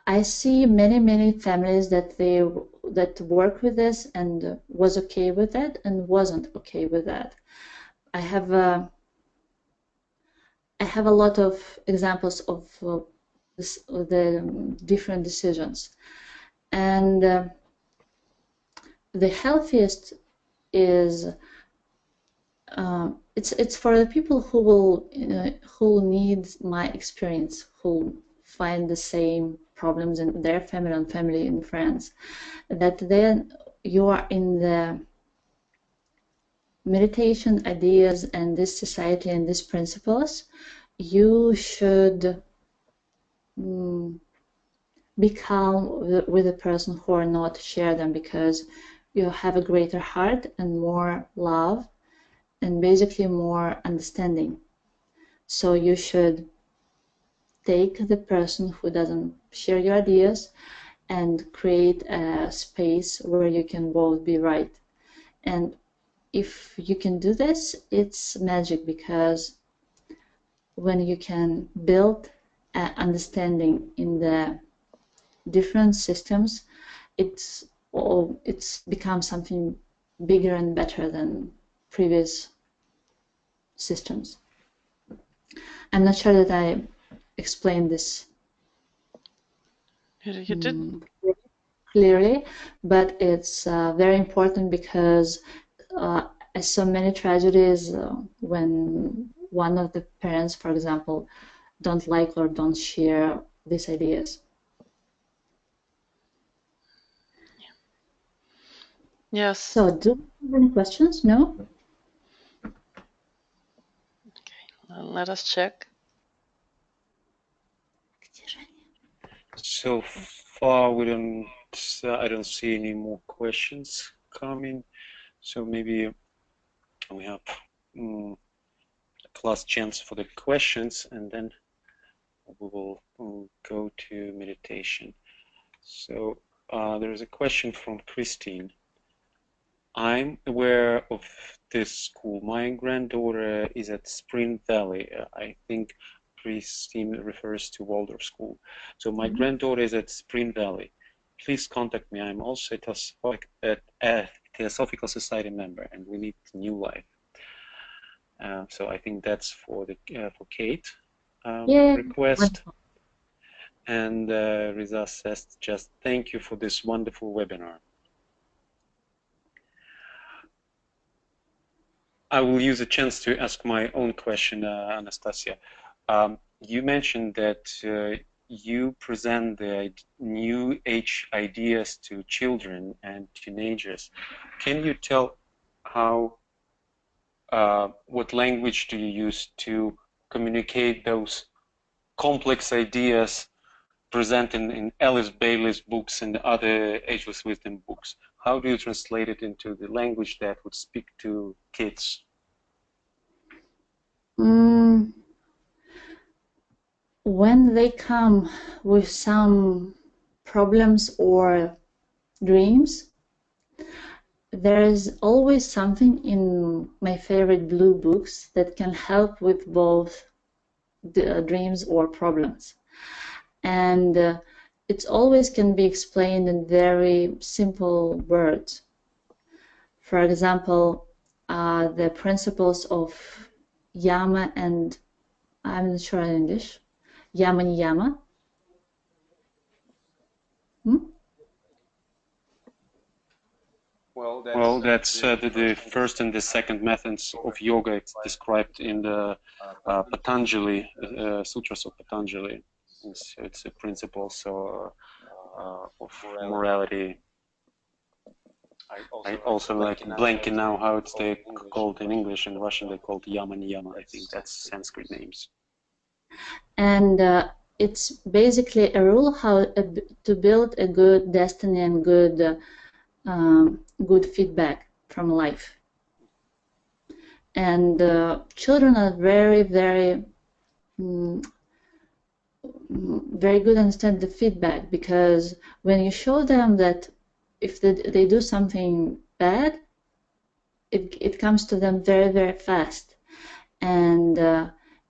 I see many families that work with this and was okay with that and wasn't okay with that. I have a lot of examples of the different decisions, and the healthiest is it's for the people who need my experience, who find the same problems in their family and friends, that then you are in the meditation ideas and this society and these principles, you should be calm with the person who are not share them, because you have a greater heart and more love and basically more understanding. So you should take the person who doesn't share your ideas and create a space where you can both be right. And if you can do this, it's magic, because when you can build understanding in the different systems, it's become something bigger and better than previous systems. I'm not sure that I explained this. You did. Clearly, but it's very important because I saw many tragedies when one of the parents, for example, don't like or don't share these ideas. Yes. So, do you have any questions? No? Okay, let us check. So far, I don't see any more questions coming. So maybe we have a last chance for the questions, and then we will go to meditation. So there is a question from Christine. I'm aware of this school. My granddaughter is at Spring Valley. I think Christine refers to Waldorf School. So my granddaughter is at Spring Valley. Please contact me. I'm also a Theosophical Society member, and we need new life. So I think that's for Kate request. Wonderful. And Riza says, just thank you for this wonderful webinar. I will use a chance to ask my own question, Anastasia. You mentioned that you present the new age ideas to children and teenagers. Can you tell what language do you use to communicate those complex ideas presented in Alice Bailey's books and other Ageless Wisdom books? How do you translate it into the language that would speak to kids? When they come with some problems or dreams, there is always something in my favorite blue books that can help with both the dreams or problems. And it always can be explained in very simple words. For example, the principles of yama and, I'm not sure in English, yama niyama. Well, that's the first and the second methods of yoga described in the Patanjali, Sutras of Patanjali. It's a principle of morality. I also like blanking now how it's called in English. In Russian they called yama niyama. I think that's Sanskrit names. And it's basically a rule how to build a good destiny and good feedback from life. And children are very, very, very good at understand the feedback, because when you show them that if they do something bad, it comes to them very, very fast. And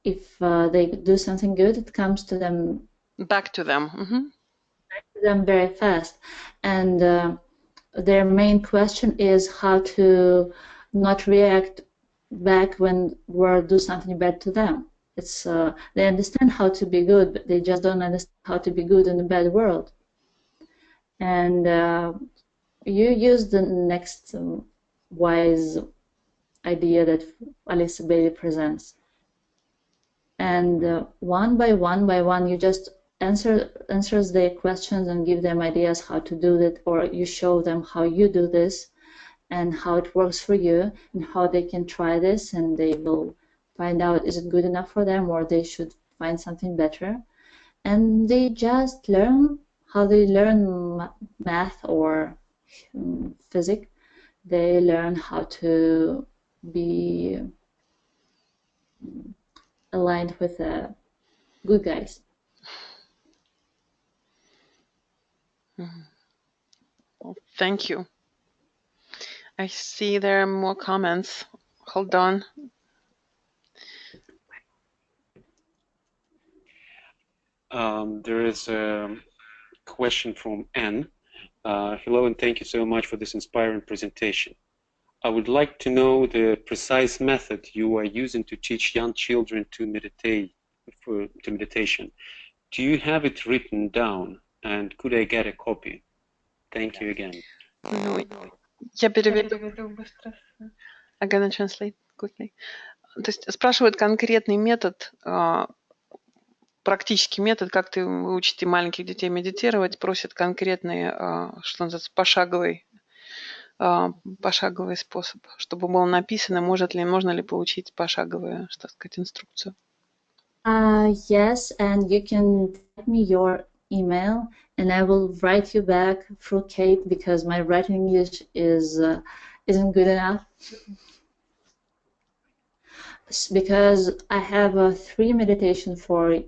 if they do something good, it comes to them back to them. Back to them very fast. And their main question is how to not react back when world do something bad to them. It's they understand how to be good, but they just don't understand how to be good in a bad world. And you use the next wise idea that Alice Bailey presents. And one by one, you just answers their questions and give them ideas how to do it, or you show them how you do this and how it works for you and how they can try this, and they will find out is it good enough for them or they should find something better. And they just learn how they learn math or physics. They learn how to be aligned with the good guys. Well, thank you. I see there are more comments. Hold on. There is a question from Anne. Hello, and thank you so much for this inspiring presentation. I would like to know the precise method you are using to teach young children to meditation. Do you have it written down? and could I get a copy? Thank you again. Ну, я переведу быстро. I'm gonna translate quickly. То есть спрашивают конкретный метод, практический метод, как вы учите маленьких детей медитировать, просят конкретный, что называется, пошаговый способ, чтобы было написано, можно ли получить пошаговую, так сказать, инструкцию. Yes, and you can type me your email, and I will write you back through Kate because my writing English isn't good enough. Because I have a 3 meditation for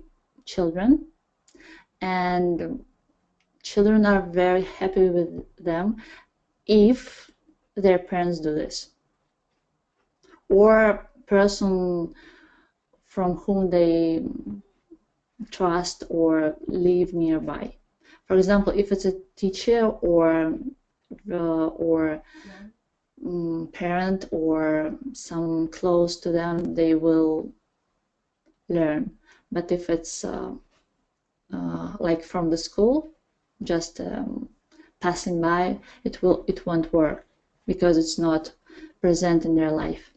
children, and children are very happy with them if their parents do this, or person from whom they trust or live nearby. For example, if it's a teacher or parent or some close to them, they will learn. But if it's like from the school, just passing by, it won't work because it's not present in their life.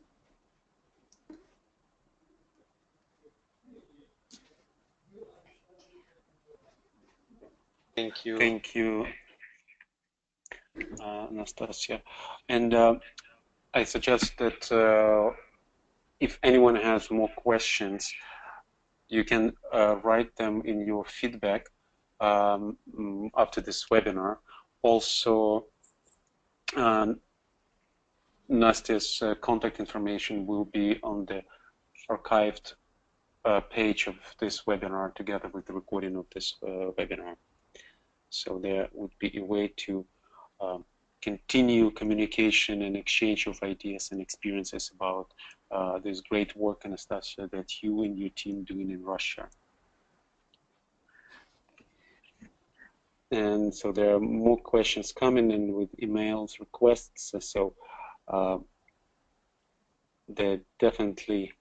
Thank you. Thank you, Anastasia. And I suggest that if anyone has more questions, you can write them in your feedback after this webinar. Also, Nastia's contact information will be on the archived page of this webinar together with the recording of this webinar. So there would be a way to continue communication and exchange of ideas and experiences about this great work, Anastasia, that you and your team doing in Russia. And so there are more questions coming in with emails, requests. So they're definitely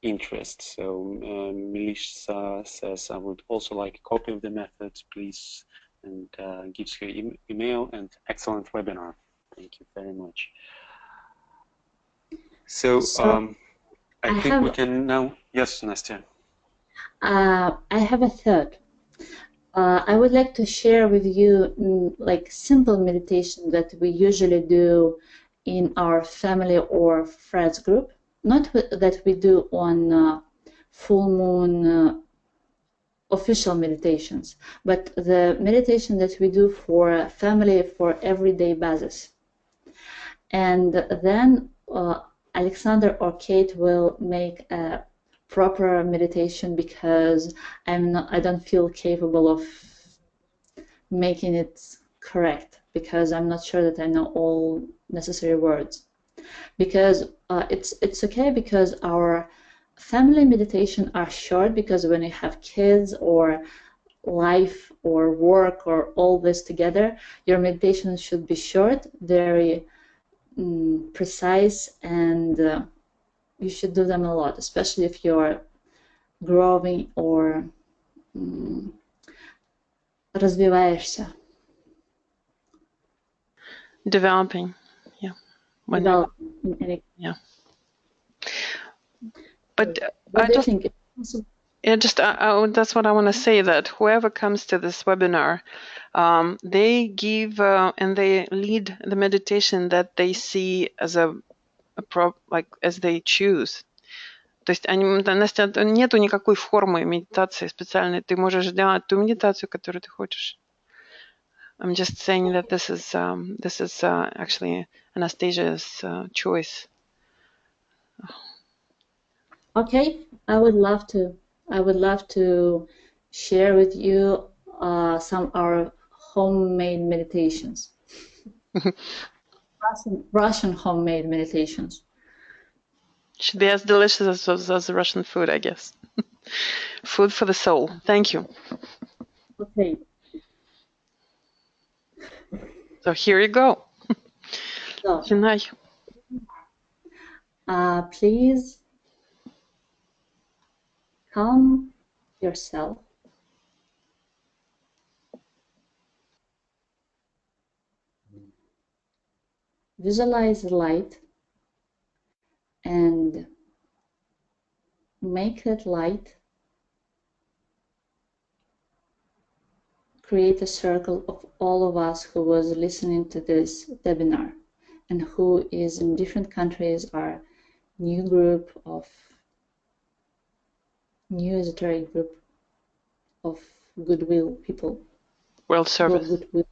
interest. So Melissa says, I would also like a copy of the methods, please, and gives her email. And excellent webinar. Thank you very much. So I think we can now. Yes, Nastia. I have a thought. I would like to share with you like simple meditation that we usually do in our family or friends group. Not that we do on full moon official meditations, but the meditation that we do for family for everyday basis. And then Alexander or Kate will make a proper meditation because I don't feel capable of making it correct because I'm not sure that I know all necessary words. Because it's okay because our family meditation are short because when you have kids or life or work or all this together, your meditation should be short, very precise, and you should do them a lot, especially if you're growing or развиваешься. Developing, yeah. Yeah. But what do you think? That's what I want to say, that whoever comes to this webinar, they give and they lead the meditation that they see as as they choose. То есть Настя, нету никакой формы медитации специальной. Ты можешь делать ту медитацию, которую ты хочешь. I'm just saying that this is actually Anastasia's choice. Okay, I would love to share with you some of our homemade meditations. Russian homemade meditations. Should be as delicious as Russian food, I guess. Food for the soul. Thank you. Okay. So here you go. So, please calm yourself. visualize the light and make that light create a circle of all of us who was listening to this webinar and who is in different countries, our new esoteric group of goodwill people. World service. Goodwill.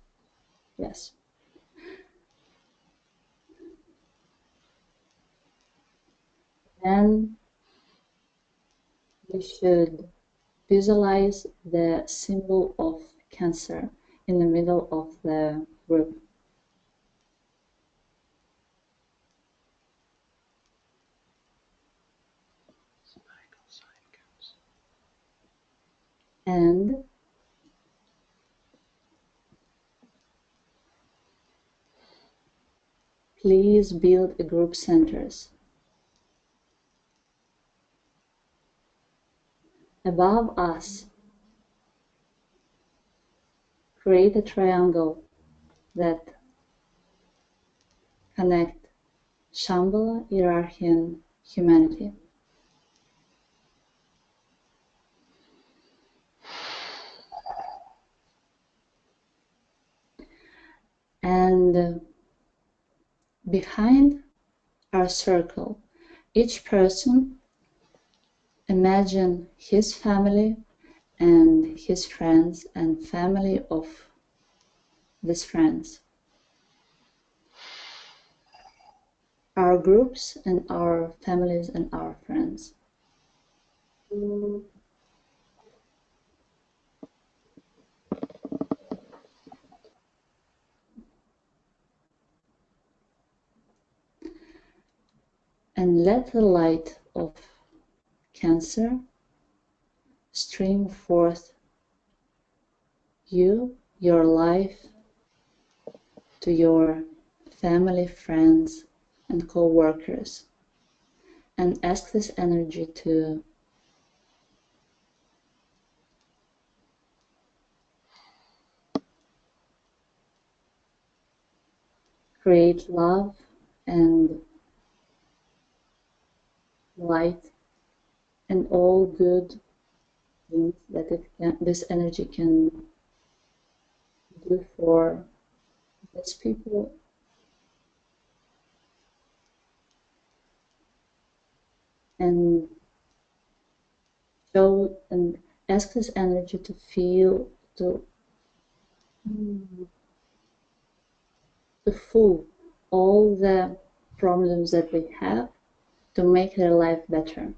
Yes. Then we should visualize the symbol of Cancer in the middle of the group. And please build a group centers. Above us, create a triangle that connect Shambhala, hierarchy, and humanity. And behind our circle, each person imagine his family and his friends and family of these friends. Our groups and our families and our friends. And let the light of Cancer stream forth you, your life, to your family, friends, and co-workers, and ask this energy to create love and light and all good things that this energy can do for these people. And show and ask this energy to feel, to full all the problems that they have to make their life better.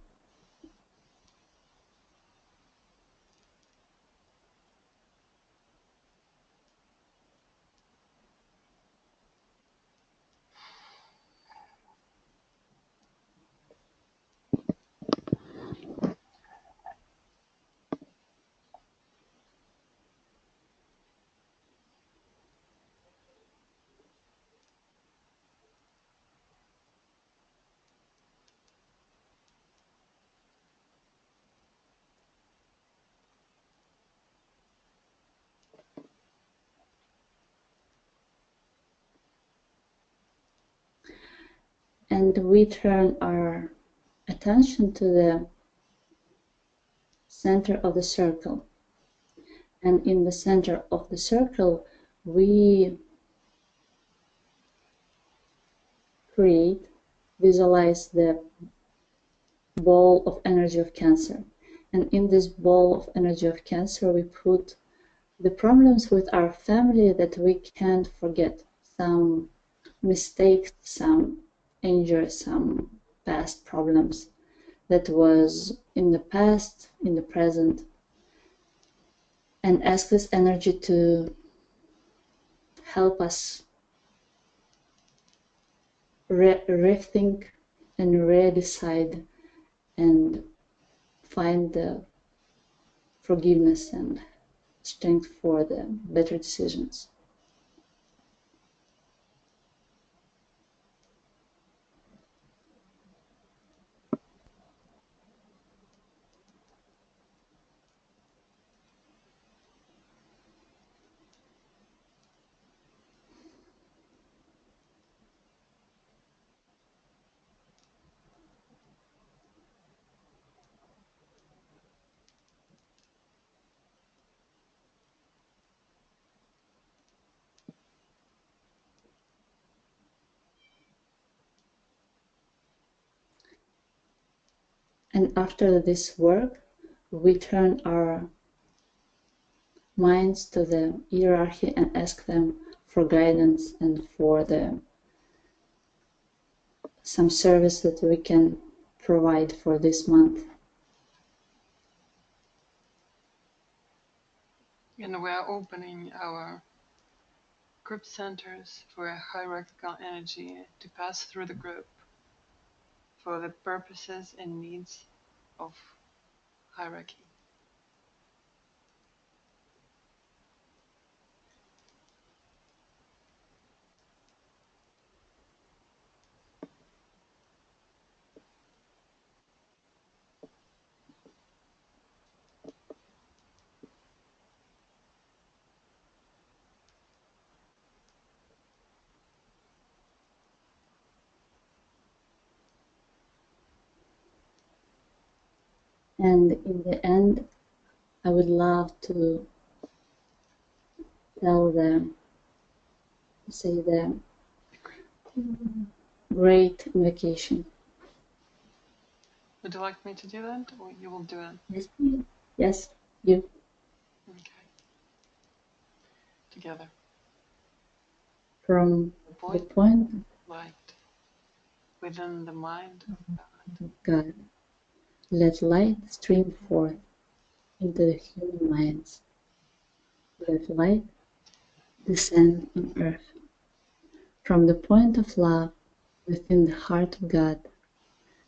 And we turn our attention to the center of the circle. And in the center of the circle, we visualize the ball of energy of Cancer. And in this ball of energy of Cancer, we put the problems with our family that we can't forget. Some mistakes, some injuries, some past problems that was in the past, in the present, and ask this energy to help us rethink and redecide and find the forgiveness and strength for the better decisions. And after this work, we turn our minds to the hierarchy and ask them for guidance and for some service that we can provide for this month. And we are opening our group centers for a hierarchical energy to pass through the group for the purposes and needs of hierarchy. And in the end, I would love to tell them, say the great invocation. Would you like me to do that, or you will do it? Yes, please. Yes, you. Okay. Together. From the point of light within the mind of God, let light stream forth into the human minds. Let light descend on earth. From the point of love within the heart of God,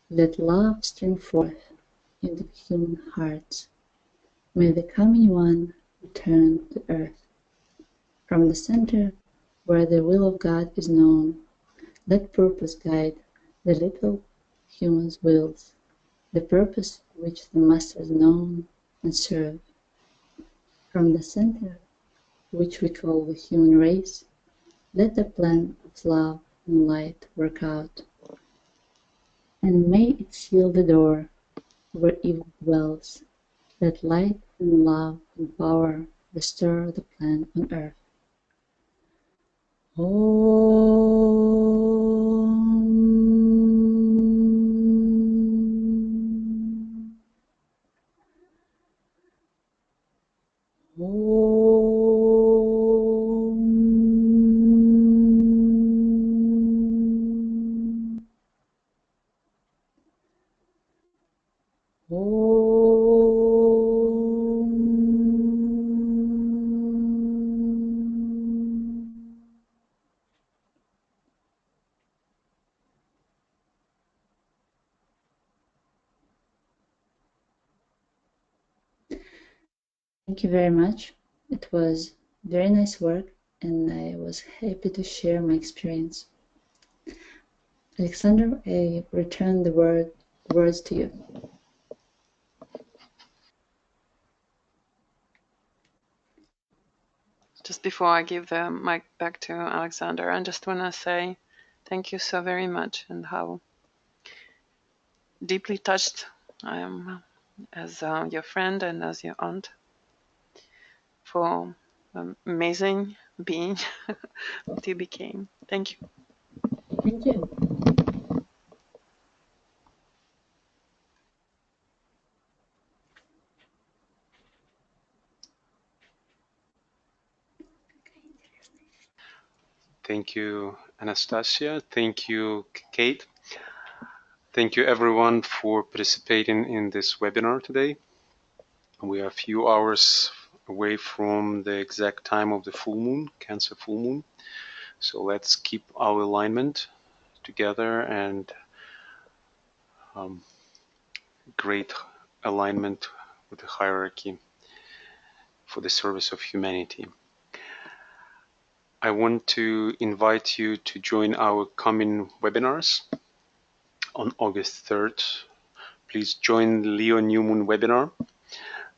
let love stream forth into the human hearts. May the coming one return to earth. From the center where the will of God is known, let purpose guide the little human's wills, the purpose which the masters know and serve. From the center, which we call the human race, let the plan of love and light work out, and may it seal the door where evil dwells. Let light and love and power restore the plan on earth. Thank you very much. It was very nice work, and I was happy to share my experience. Alexander, I return the words to you. Just before I give the mic back to Alexander, I just want to say thank you so very much, and how deeply touched I am as your friend and as your aunt for amazing being that you became. Thank you. Thank you. Thank you, Anastasia. Thank you, Kate. Thank you, everyone, for participating in this webinar today. We are a few hours away from the exact time of the full moon, Cancer full moon. So let's keep our alignment together and great alignment with the hierarchy for the service of humanity. I want to invite you to join our coming webinars on August 3rd. Please join the Leo New Moon webinar.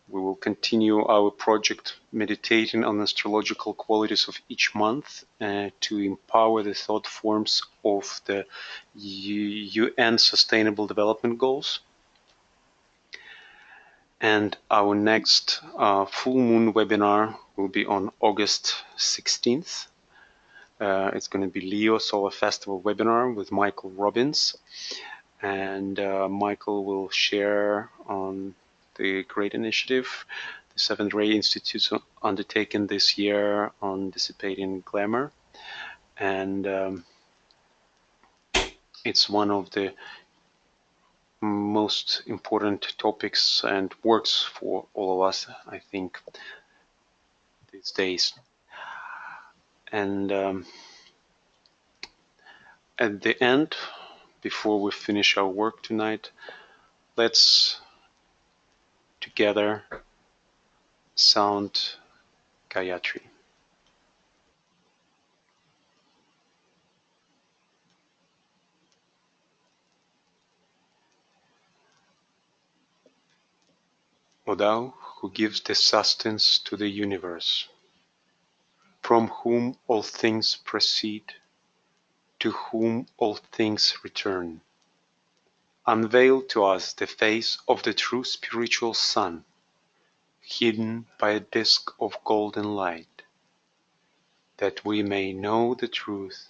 We will continue our project meditating on astrological qualities of each month to empower the thought forms of the UN Sustainable Development Goals. And our next full moon webinar will be on August 16th. It's going to be Leo Solar Festival webinar with Michael Robbins. and Michael will share on the great initiative the Seventh Ray Institute's undertaken this year on dissipating glamour, and it's one of the most important topics and works for all of us, I think, these days. And at the end, before we finish our work tonight, let's together sound Gayatri. O thou who gives the sustenance to the universe, from whom all things proceed, to whom all things return, unveil to us the face of the true spiritual sun, hidden by a disk of golden light, that we may know the truth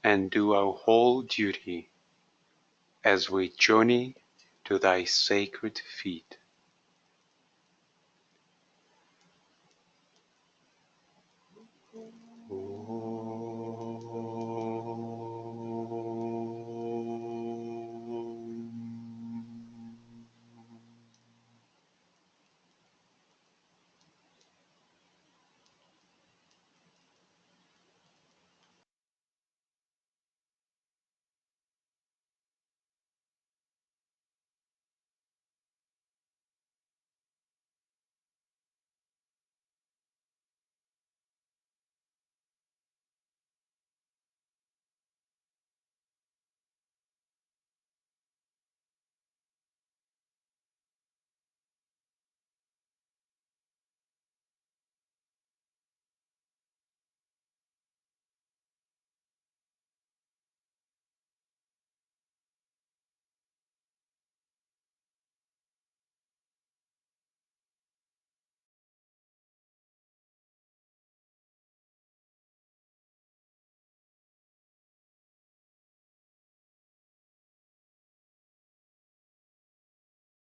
and do our whole duty as we journey to thy sacred feet.